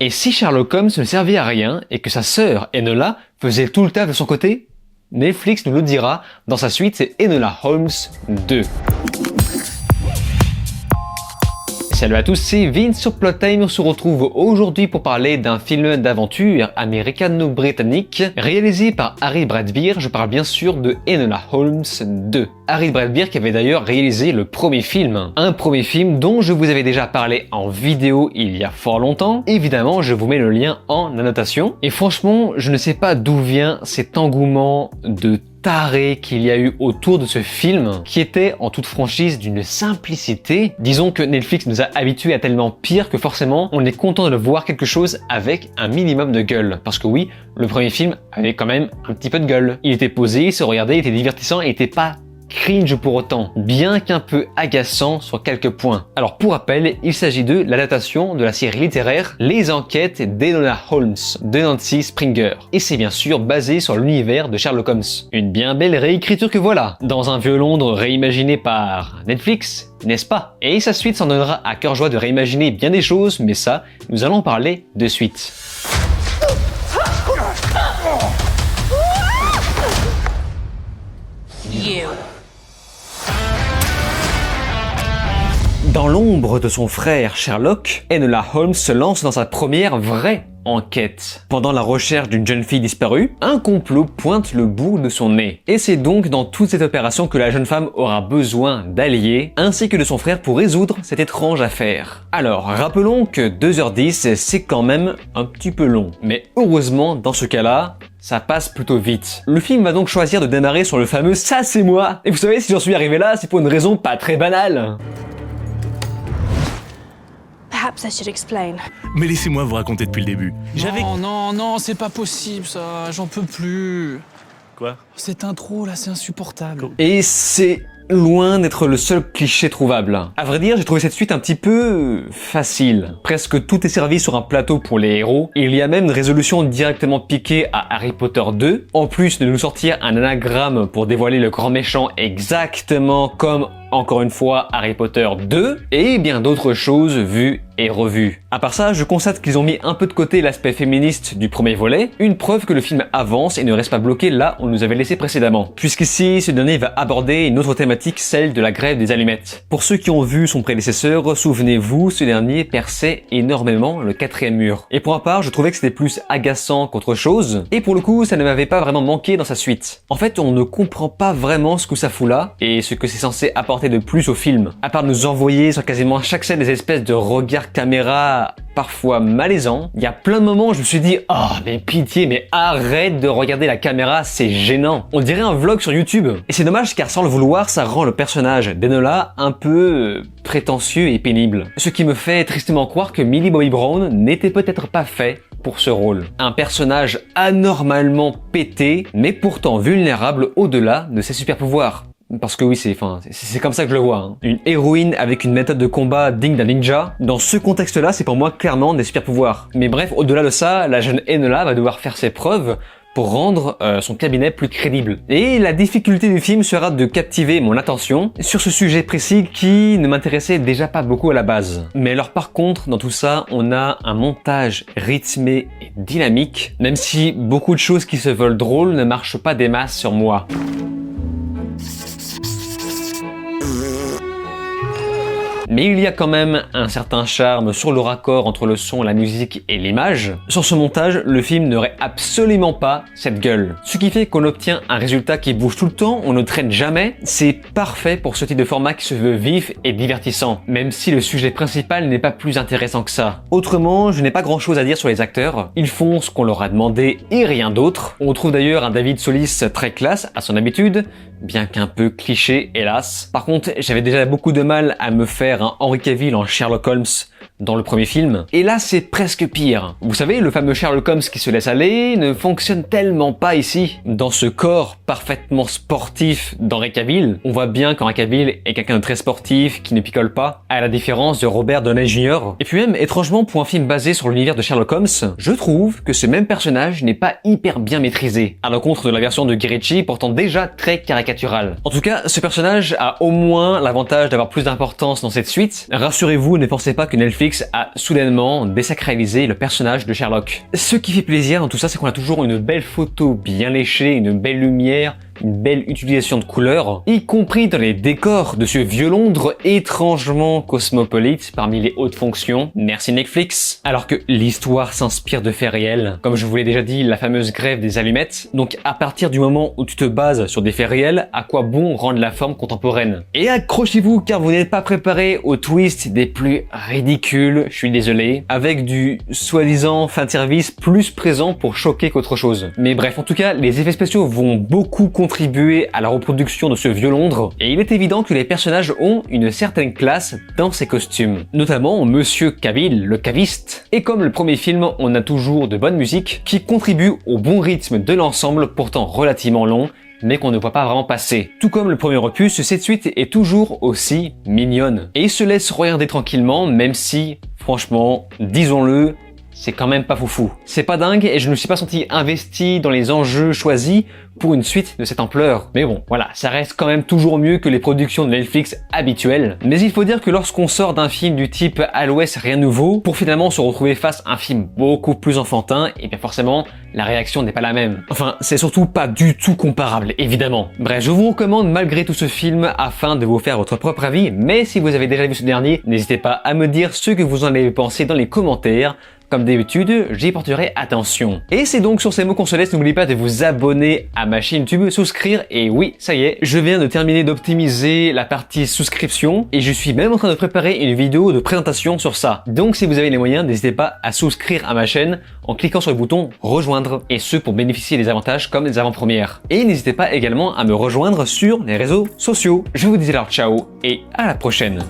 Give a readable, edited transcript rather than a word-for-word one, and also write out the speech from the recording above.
Et si Sherlock Holmes ne servait à rien et que sa sœur Enola faisait tout le taf de son côté? Netflix nous le dira dans sa suite, c'est Enola Holmes 2. Salut à tous, c'est Vince sur Plot Time. On se retrouve aujourd'hui pour parler d'un film d'aventure américano-britannique réalisé par Harry Bradbeer. Je parle bien sûr de Enola Holmes 2. Harry Bradbeer qui avait d'ailleurs réalisé le premier film. Un premier film dont je vous avais déjà parlé en vidéo il y a fort longtemps. Évidemment, je vous mets le lien en annotation. Et franchement, je ne sais pas d'où vient cet engouement de taré qu'il y a eu autour de ce film, qui était en toute franchise d'une simplicité. Disons que Netflix nous a habitués à tellement pire que forcément on est content de voir quelque chose avec un minimum de gueule. Parce que oui, le premier film avait quand même un petit peu de gueule. Il était posé, il se regardait, il était divertissant et il était pas cringe pour autant, bien qu'un peu agaçant sur quelques points. Alors pour rappel, il s'agit de l'adaptation de la série littéraire Les Enquêtes d'Enola Holmes de Nancy Springer. Et c'est bien sûr basé sur l'univers de Sherlock Holmes. Une bien belle réécriture que voilà, dans un vieux Londres réimaginé par Netflix, n'est-ce pas? Et sa suite s'en donnera à cœur joie de réimaginer bien des choses, mais ça, nous allons en parler de suite. Dans l'ombre de son frère Sherlock, Enola Holmes se lance dans sa première vraie enquête. Pendant la recherche d'une jeune fille disparue, un complot pointe le bout de son nez. Et c'est donc dans toute cette opération que la jeune femme aura besoin d'alliés, ainsi que de son frère pour résoudre cette étrange affaire. Alors, rappelons que 2h10, c'est quand même un petit peu long. Mais heureusement, dans ce cas-là, ça passe plutôt vite. Le film va donc choisir de démarrer sur le fameux « ça c'est moi ». Et vous savez, si j'en suis arrivé là, c'est pour une raison pas très banale. Perhaps I should explain. Mais laissez-moi vous raconter depuis le début. Non, c'est pas possible ça, j'en peux plus. Quoi? Cette intro là, c'est insupportable. Et c'est loin d'être le seul cliché trouvable. À vrai dire, j'ai trouvé cette suite un petit peu facile. Presque tout est servi sur un plateau pour les héros. Il y a même une résolution directement piquée à Harry Potter 2. En plus de nous sortir un anagramme pour dévoiler le grand méchant exactement comme, encore une fois, Harry Potter 2, et bien d'autres choses vues et revues. À part ça, je constate qu'ils ont mis un peu de côté l'aspect féministe du premier volet, une preuve que le film avance et ne reste pas bloqué là où on nous avait laissé précédemment. Puisqu'ici, ce dernier va aborder une autre thématique, celle de la grève des allumettes. Pour ceux qui ont vu son prédécesseur, souvenez-vous, ce dernier perçait énormément le quatrième mur. Et pour ma part, je trouvais que c'était plus agaçant qu'autre chose, et pour le coup, ça ne m'avait pas vraiment manqué dans sa suite. En fait, on ne comprend pas vraiment ce que ça fout là, et ce que c'est censé apporter de plus au film. À part nous envoyer sur quasiment chaque scène des espèces de regards caméra parfois malaisants, il y a plein de moments où je me suis dit « Oh, mais pitié, mais arrête de regarder la caméra, c'est gênant !» On dirait un vlog sur YouTube. Et c'est dommage car sans le vouloir, ça rend le personnage d'Enola un peu prétentieux et pénible. Ce qui me fait tristement croire que Millie Bobby Brown n'était peut-être pas fait pour ce rôle. Un personnage anormalement pété, mais pourtant vulnérable au-delà de ses super pouvoirs. Parce que oui, c'est comme ça que je le vois. Une héroïne avec une méthode de combat digne d'un ninja. Dans ce contexte-là, c'est pour moi clairement des super pouvoirs. Mais bref, au-delà de ça, la jeune Enola va devoir faire ses preuves pour rendre son cabinet plus crédible. Et la difficulté du film sera de captiver mon attention sur ce sujet précis qui ne m'intéressait déjà pas beaucoup à la base. Mais alors par contre, dans tout ça, on a un montage rythmé et dynamique, même si beaucoup de choses qui se veulent drôles ne marchent pas des masses sur moi. Mais il y a quand même un certain charme sur le raccord entre le son, la musique et l'image. Sur ce montage, le film n'aurait absolument pas cette gueule. Ce qui fait qu'on obtient un résultat qui bouge tout le temps, on ne traîne jamais. C'est parfait pour ce type de format qui se veut vif et divertissant, même si le sujet principal n'est pas plus intéressant que ça. Autrement, je n'ai pas grand chose à dire sur les acteurs. Ils font ce qu'on leur a demandé et rien d'autre. On trouve d'ailleurs un David Solis très classe à son habitude, bien qu'un peu cliché hélas. Par contre, j'avais déjà beaucoup de mal à me faire un Henry Cavill en Sherlock Holmes dans le premier film. Et là, c'est presque pire. Vous savez, le fameux Sherlock Holmes qui se laisse aller ne fonctionne tellement pas ici. Dans ce corps parfaitement sportif d'Henry Cavill, on voit bien qu'Henry Cavill est quelqu'un de très sportif, qui ne picole pas, à la différence de Robert Downey Jr. Et puis même, étrangement, pour un film basé sur l'univers de Sherlock Holmes, je trouve que ce même personnage n'est pas hyper bien maîtrisé, à l'encontre de la version de Guy Ritchie, pourtant déjà très caricaturale. En tout cas, ce personnage a au moins l'avantage d'avoir plus d'importance dans cette suite. Rassurez-vous, ne pensez pas que Netflix Netflix a soudainement désacralisé le personnage de Sherlock. Ce qui fait plaisir dans tout ça, c'est qu'on a toujours une belle photo bien léchée, une belle lumière, une belle utilisation de couleurs, y compris dans les décors de ce vieux Londres étrangement cosmopolite parmi les hautes fonctions. Merci Netflix. Alors que l'histoire s'inspire de faits réels, comme je vous l'ai déjà dit, la fameuse grève des allumettes. Donc à partir du moment où tu te bases sur des faits réels, à quoi bon rendre la forme contemporaine? Et accrochez-vous car vous n'êtes pas préparé aux twists des plus ridicules, je suis désolé, avec du soi-disant fan service plus présent pour choquer qu'autre chose. Mais bref, en tout cas, les effets spéciaux vont beaucoup contribuer à la reproduction de ce vieux Londres, et il est évident que les personnages ont une certaine classe dans ces costumes. Notamment Monsieur Cavill, le caviste. Et comme le premier film, on a toujours de bonne musique qui contribue au bon rythme de l'ensemble, pourtant relativement long, mais qu'on ne voit pas vraiment passer. Tout comme le premier opus, cette suite est toujours aussi mignonne. Et il se laisse regarder tranquillement, même si, franchement, disons-le, c'est quand même pas foufou. C'est pas dingue et je ne me suis pas senti investi dans les enjeux choisis pour une suite de cette ampleur. Mais bon, voilà, ça reste quand même toujours mieux que les productions de Netflix habituelles. Mais il faut dire que lorsqu'on sort d'un film du type À l'Ouest rien de nouveau, pour finalement se retrouver face à un film beaucoup plus enfantin, et bien forcément, la réaction n'est pas la même. Enfin, c'est surtout pas du tout comparable, évidemment. Bref, je vous recommande malgré tout ce film afin de vous faire votre propre avis, mais si vous avez déjà vu ce dernier, n'hésitez pas à me dire ce que vous en avez pensé dans les commentaires. Comme d'habitude, j'y porterai attention. Et c'est donc sur ces mots qu'on se laisse. N'oubliez pas de vous abonner à ma chaîne YouTube, souscrire. Et oui, ça y est, je viens de terminer d'optimiser la partie souscription. Et je suis même en train de préparer une vidéo de présentation sur ça. Donc si vous avez les moyens, n'hésitez pas à souscrire à ma chaîne en cliquant sur le bouton rejoindre. Et ce pour bénéficier des avantages comme des avant-premières. Et n'hésitez pas également à me rejoindre sur les réseaux sociaux. Je vous dis alors ciao et à la prochaine.